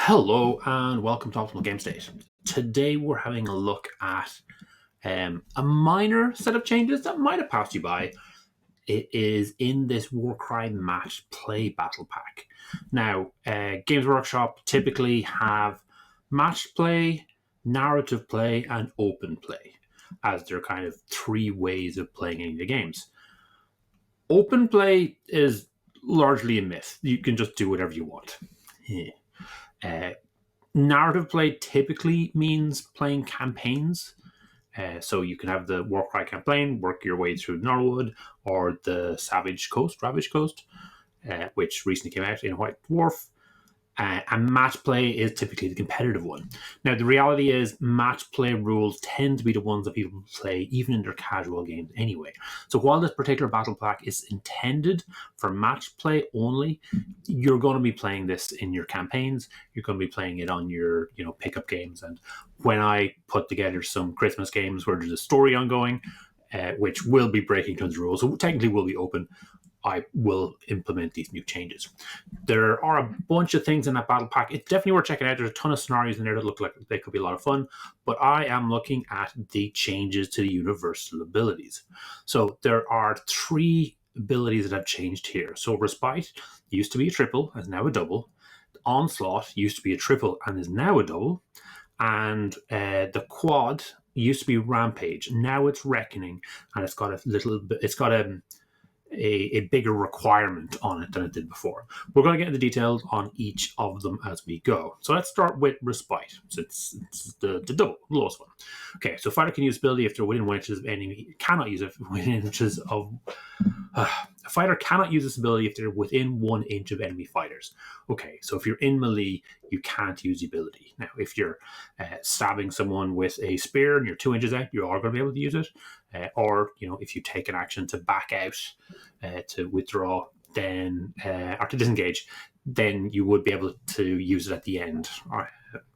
Hello and welcome to Optimal Game State. Today we're having a look at a minor set of changes that might have passed you by. It is in this Warcry Match Play Battle Pack. Now, Games Workshop typically have match play, narrative play, and open play as their kind of three ways of playing any of the games. Open play is largely a myth. You can just do whatever you want. Uh, Narrative play typically means playing campaigns. So you can have the Warcry campaign, work your way through Norwood, or the Ravage Coast, which recently came out in White Dwarf. And match play is typically the competitive one. Now, the reality is match play rules tend to be the ones that people play even in their casual games anyway. So while this particular battle pack is intended for match play only, you're going to be playing this in your campaigns. You're going to be playing it on your pickup games. And when I put together some Christmas games where there's a story ongoing, which will be breaking tons of rules, so technically will be open, I will implement these new changes. There are a bunch of things in that battle pack. It's definitely worth checking out. There's a ton of scenarios in there that look like they could be a lot of fun, but I am looking at the changes to the universal abilities. So there are three abilities that have changed here. So Respite used to be a triple, is now a double. Onslaught used to be a triple and is now a double. And the quad used to be Rampage. Now it's Reckoning, and it's got a bigger requirement on it than it did before. We're going to get into details on each of them as we go. So let's start with Respite. So it's the double, the lowest one. Okay, so fighter can use ability if they're within 1 inch of enemy. Cannot use it within inches of. A fighter cannot use this ability if they're within 1 inch of enemy fighters. Okay, so if you're in melee, you can't use the ability. Now, if you're stabbing someone with a spear and you're 2 inches out, you are going to be able to use it. Or if you take an action to back out, to withdraw, then or to disengage, then you would be able to use it at the end. All right.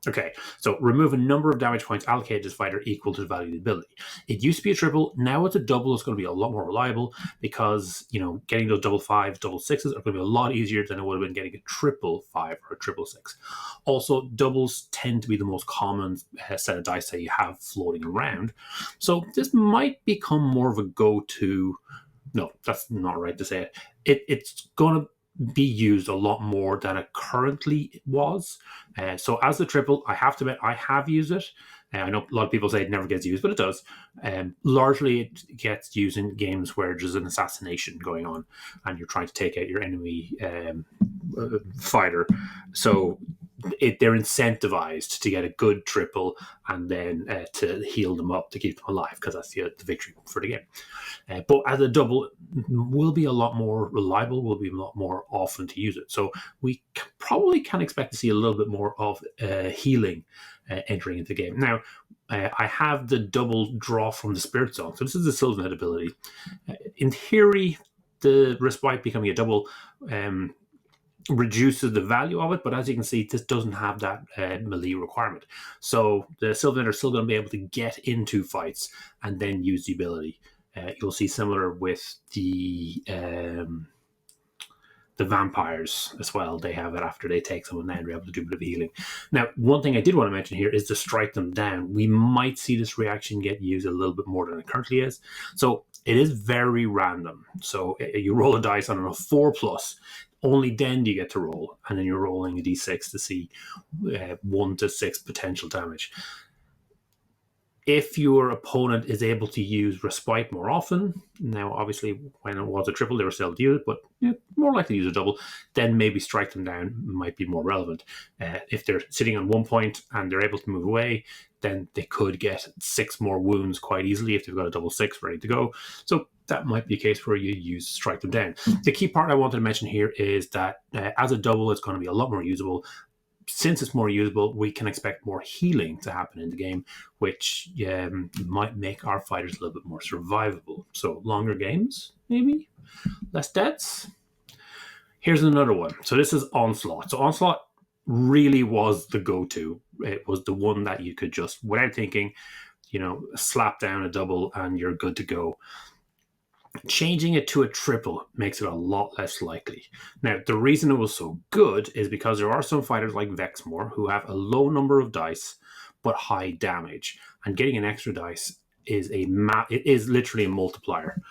Okay, so remove a number of damage points allocated to this fighter equal to the value of the ability. It used to be a triple, now it's a double. It's going to be a lot more reliable because getting those double fives, double sixes are going to be a lot easier than it would have been getting a triple five or a triple six. Also, doubles tend to be the most common set of dice that you have floating around, so this might become more of a go-to. No, that's not right to say it. It's going to be used a lot more than it currently was. So as the triple, I have to admit, I have used it. I know a lot of people say it never gets used, but it does. Largely, it gets used in games where there's an assassination going on and you're trying to take out your enemy fighter. So they're incentivized to get a good triple and then to heal them up to keep them alive, because that's the victory for the game. But as a double, will be a lot more reliable, will be a lot more often to use it. So we probably can expect to see a little bit more of healing entering into the game. Now, I have the double draw from the Spirit Zone. So this is the Sylvanite ability. In theory, the Respite becoming a double reduces the value of it, but as you can see, this doesn't have that melee requirement. So the Sylvanite are still going to be able to get into fights and then use the ability. You'll see similar with the vampires as well. They have it after they take someone down, they're able to do a bit of healing. Now, one thing I did want to mention here is to strike them down. We might see this reaction get used a little bit more than it currently is. So it is very random. So you roll a dice on a 4+, only then do you get to roll, and then you're rolling a d6 to see 1 to 6 potential damage. If your opponent is able to use Respite more often, now obviously when it was a triple they were still able to use it, but more likely to use a double, then maybe strike them down might be more relevant. If they're sitting on 1 point and they're able to move away, then they could get 6 more wounds quite easily if they've got a double 6 ready to go. So that might be a case where you use strike them down. The key part I wanted to mention here is that as a double, it's going to be a lot more usable. Since it's more usable, we can expect more healing to happen in the game, which might make our fighters a little bit more survivable. So longer games, maybe? Less deaths? Here's another one. So this is Onslaught. So Onslaught really was the go-to. It was the one that you could just, without thinking, slap down a double and you're good to go. Changing it to a triple makes it a lot less likely. Now, the reason it was so good is because there are some fighters like Vexmore who have a low number of dice but high damage, and getting an extra dice is it is literally a multiplier,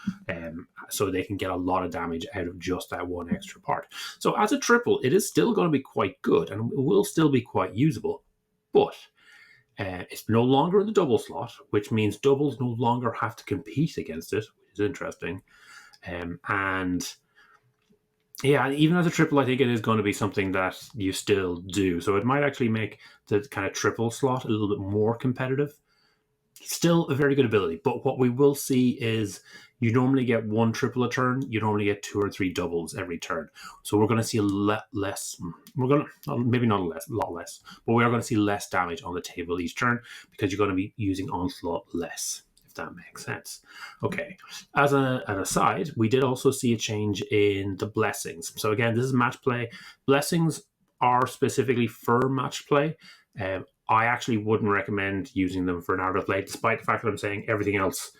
so they can get a lot of damage out of just that one extra part. So as a triple, it is still going to be quite good, and it will still be quite usable, but it's no longer in the double slot, which means doubles no longer have to compete against it, which is interesting. And yeah, even as a triple, I think it is going to be something that you still do. So it might actually make the kind of triple slot a little bit more competitive. Still a very good ability, but what we will see is you normally get one triple a turn. You normally get 2 or 3 doubles every turn. So we're going to see a lot less. We're going to maybe not a lot less, but we are going to see less damage on the table each turn because you're going to be using onslaught less. If that makes sense. Okay. As an aside, we did also see a change in the blessings. So again, this is match play. Blessings are specifically for match play. I actually wouldn't recommend using them for narrative play, despite the fact that I'm saying everything else,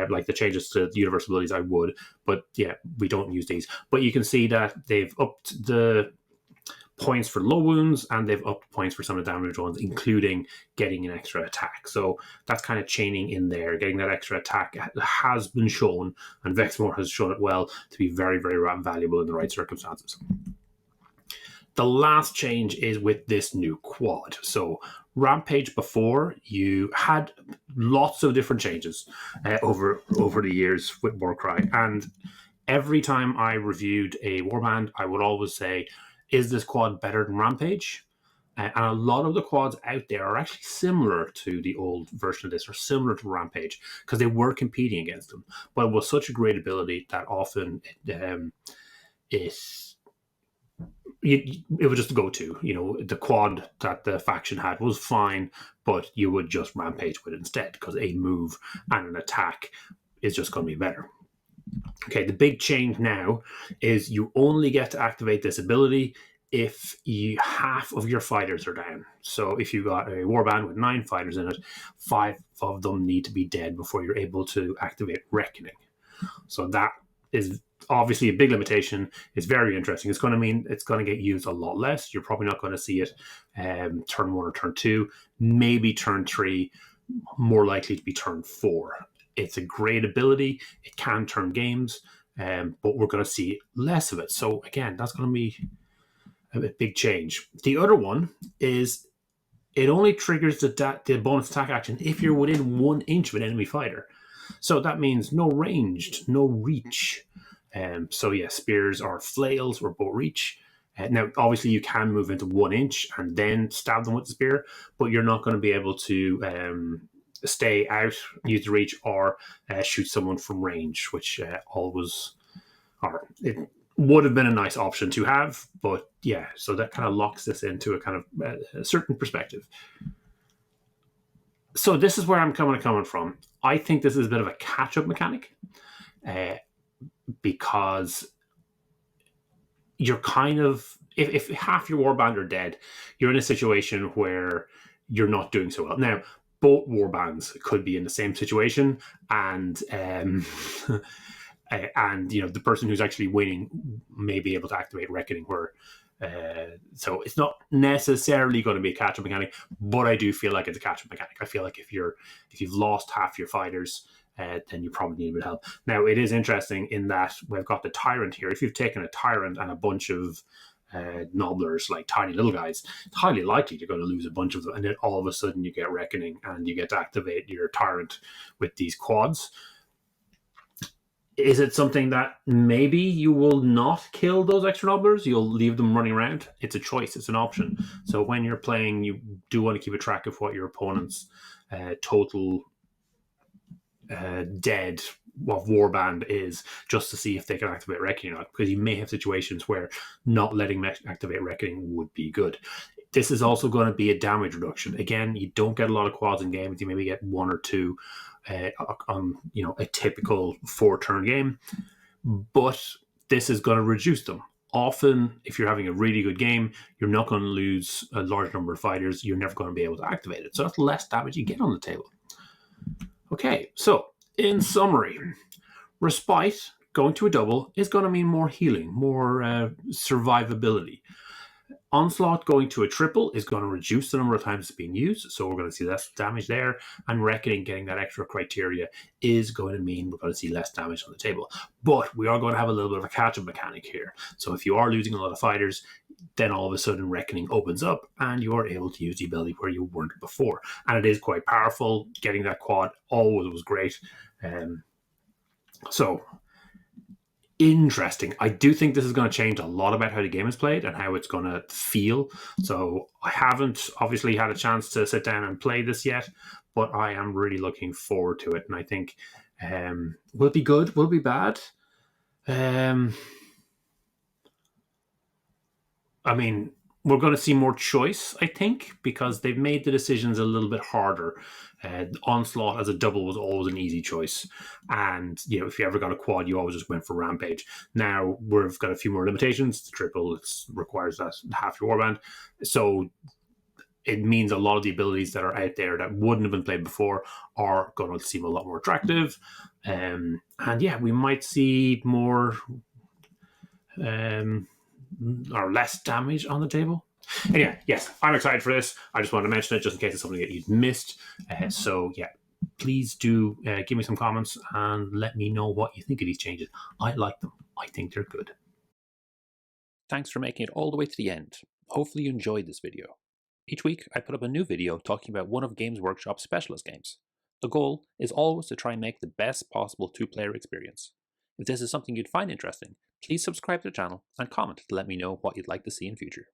like the changes to the universal abilities, I would. But yeah, we don't use these. But you can see that they've upped the points for low wounds and they've upped points for some of the damage ones, including getting an extra attack. So that's kind of chaining in there. Getting that extra attack has been shown, and Vexmore has shown it well, to be very, very valuable in the right circumstances. The last change is with this new quad. So Rampage before, you had lots of different changes over the years with Warcry, and every time I reviewed a warband, I would always say, is this quad better than Rampage? And a lot of the quads out there are actually similar to the old version of this, or similar to Rampage, because they were competing against them. But it was such a great ability that often it would just go to, the quad that the faction had was fine, but you would just Rampage with it instead, because a move and an attack is just going to be better. Okay, the big change now is you only get to activate this ability if half of your fighters are down. So if you got a warband with 9 fighters in it, 5 of them need to be dead before you're able to activate Reckoning. So that is obviously a big limitation. It's very interesting. It's going to mean it's going to get used a lot less. You're probably not going to see it turn 1 or turn 2, maybe turn 3, more likely to be turn 4. It's a great ability. It can turn games, but we're going to see less of it. So again, that's going to be a big change. The other one is it only triggers the bonus attack action if you're within 1 inch of an enemy fighter. So that means no ranged, no reach. So yeah, spears or flails or bow reach. Now, obviously, you can move into 1 inch and then stab them with the spear, but you're not going to be able to stay out, use the reach, or shoot someone from range, which it would have been a nice option to have. But yeah, so that kind of locks this into a kind of a certain perspective. So this is where I'm coming from. I think this is a bit of a catch-up mechanic, because you're kind of, if half your warband are dead, you're in a situation where you're not doing so well. Now, both warbands could be in the same situation, and the person who's actually winning may be able to activate Reckoning, where so it's not necessarily going to be a catch-up mechanic, but I do feel like it's a catch-up mechanic. I feel like if you've lost half your fighters, then you probably need a bit of help. Now, it is interesting in that we've got the Tyrant here. If you've taken a Tyrant and a bunch of nobblers, like tiny little guys, it's highly likely you're going to lose a bunch of them, and then all of a sudden you get Reckoning and you get to activate your Tyrant with these quads. Is it something that maybe you will not kill those extra nobblers? You'll leave them running around? It's a choice. It's an option. So when you're playing, you do want to keep a track of what your opponent's total dead of warband is, just to see if they can activate Reckoning or not, because you may have situations where not letting them activate Reckoning would be good. This is also going to be a damage reduction. Again, you don't get a lot of quads in games. You maybe get 1 or 2 on a typical 4-turn game, but this is going to reduce them. Often, if you're having a really good game, you're not going to lose a large number of fighters. You're never going to be able to activate it. So that's less damage you get on the table. Okay, so in summary, Respite, going to a double, is going to mean more healing, more survivability. Onslaught going to a triple is going to reduce the number of times it's being used, so we're going to see less damage there. And Reckoning getting that extra criteria is going to mean we're going to see less damage on the table. But we are going to have a little bit of a catch-up mechanic here. So if you are losing a lot of fighters, then all of a sudden Reckoning opens up and you are able to use the ability where you weren't before. And it is quite powerful. Getting that quad always was great. So interesting. I do think this is going to change a lot about how the game is played and how it's going to feel. So I haven't obviously had a chance to sit down and play this yet, but I am really looking forward to it. And I think will it be good? Will it be bad? I mean, we're going to see more choice, I think, because they've made the decisions a little bit harder. Onslaught as a double was always an easy choice. And, if you ever got a quad, you always just went for Rampage. Now, we've got a few more limitations. The triple requires that half your warband. So it means a lot of the abilities that are out there that wouldn't have been played before are going to seem a lot more attractive. And yeah, we might see more or less damage on the table. Anyway, yes, I'm excited for this. I just wanted to mention it just in case it's something that you'd missed. So yeah, please do give me some comments and let me know what you think of these changes. I like them. I think they're good. Thanks for making it all the way to the end. Hopefully you enjoyed this video. Each week I put up a new video talking about one of Games Workshop's specialist games. The goal is always to try and make the best possible two-player experience. If this is something you'd find interesting, please subscribe to the channel and comment to let me know what you'd like to see in future.